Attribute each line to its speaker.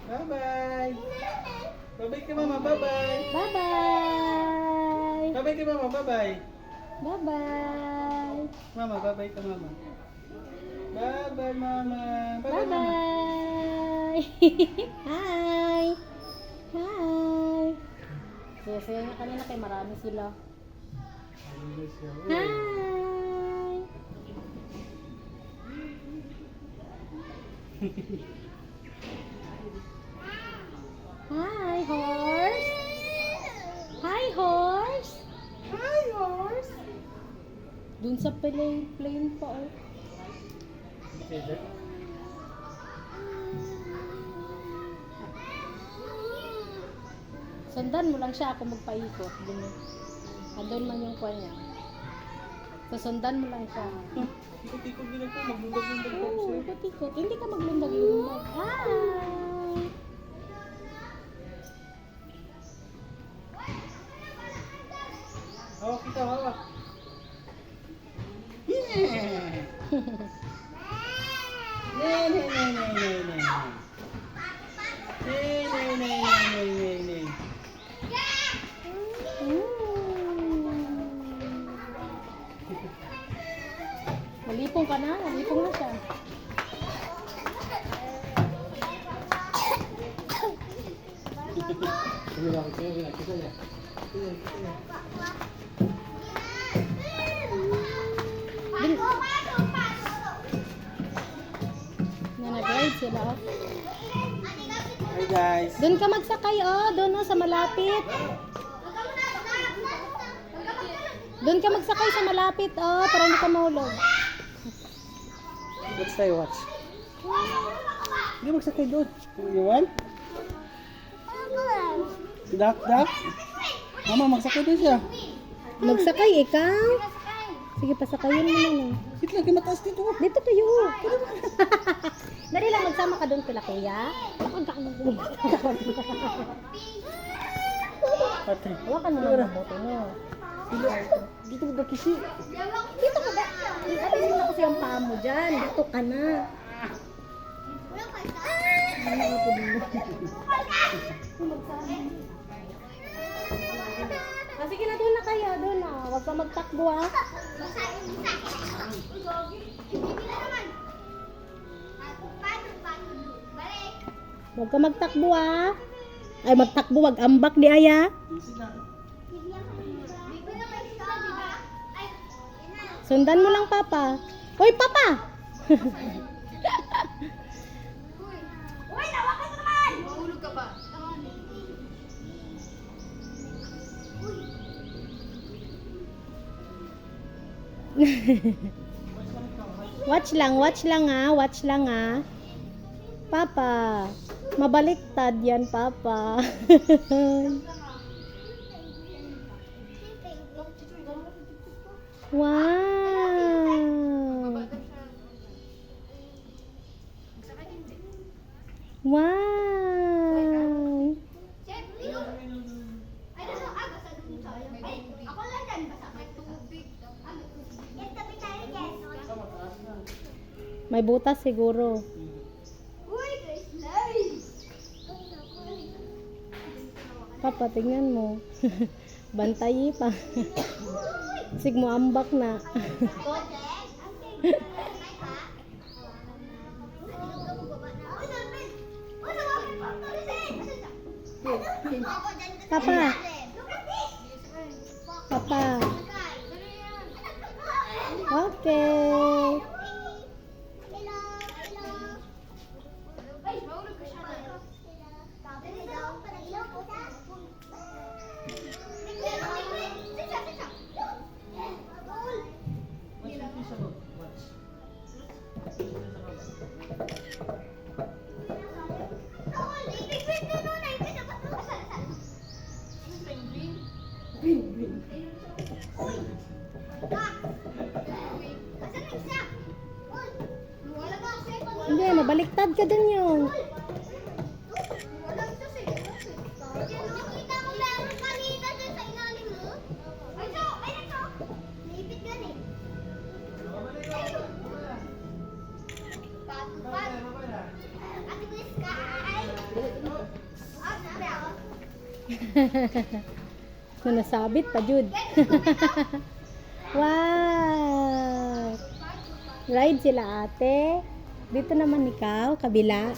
Speaker 1: Bye-bye. Bye-bye ka mama, bye-bye.
Speaker 2: Bye-bye.
Speaker 1: Bye-bye ka mama, bye-bye.
Speaker 2: Bye-bye.
Speaker 1: Mama, bye-bye ka mama. Bye-bye mama. Bye-bye mama.
Speaker 2: Bye-bye. Hi. Hi. Saya niya kanina kay marami sila. Hi. Hi, horse. Hi, horse. Hi, horse. Dun sa plane pa, oh. Sundan mo lang siya ako magpaikot. Doon man yung kuha niya. Sundan mo lang siya.
Speaker 1: Ikot-ikot din ako, maglundag-lundag pa
Speaker 2: Oo,
Speaker 1: siya.
Speaker 2: ikot-ikot. Hindi ka maglundag-lundag. Hi!
Speaker 1: Hawak kita, hawak. Yeah! Nee, nee, nee, nee, nee, nee. Nee, nee, nee, nee, nee, nee.
Speaker 2: Nalipong ka na. Nalipong na siya.
Speaker 1: Sige lang, sige lang, kita niya. Kita niya.
Speaker 2: Nag-ride sila. Oh.
Speaker 1: Hi guys.
Speaker 2: Doon ka magsakay, oh. Doon, oh, sa malapit. Doon ka magsakay sa malapit, oh. Para hindi ka mahulog.
Speaker 1: Let's try watch. Hindi magsakay doon. You want? Dak, dak. Mama, magsakay doon siya.
Speaker 2: Magsakay, ikaw. Sige, pasakayin mo na lang.
Speaker 1: Sit lagi mataas dito.
Speaker 2: Dito tayo. Dali lang, magsama ka doon kila kuya.
Speaker 1: Ate.
Speaker 2: Hawakan mo lang ang boto mo.
Speaker 1: Dito ba kisi?
Speaker 2: Dito ka ba? Atin mo na kasi ang paa mo dyan. Dito ka na. Ano ako din? Sige na, doon na kayo. Doon na. Huwag ka magtakbo, ah. Huwag ka magtakbo, ah. Ay, magtakbo. Wag ambak di aya. Sundan mo lang, Papa. Hoy, Papa!
Speaker 3: Uy, nawakan ka naman! Mahulog ka ba?
Speaker 2: Watch lang ah, watch lang ah. Papa, mabaliktad yan, Papa. Wow! Wow!
Speaker 3: Chef, ikaw. Ay, ano, aga sa dun tayo. Ay, ako lang dyan. Basta may tubig. Yes, tabi tayo, yes.
Speaker 2: May butas siguro.
Speaker 3: Uy, guys, nice.
Speaker 2: Papa, tingnan mo. Bantayi pa. Sig mo ambak na. Papa. Papa. Okay. Hindi, mabaliktad ka din yun. Nasabit pa, Jud. Wow! Ride sila ate. Dito naman ikaw, kabila.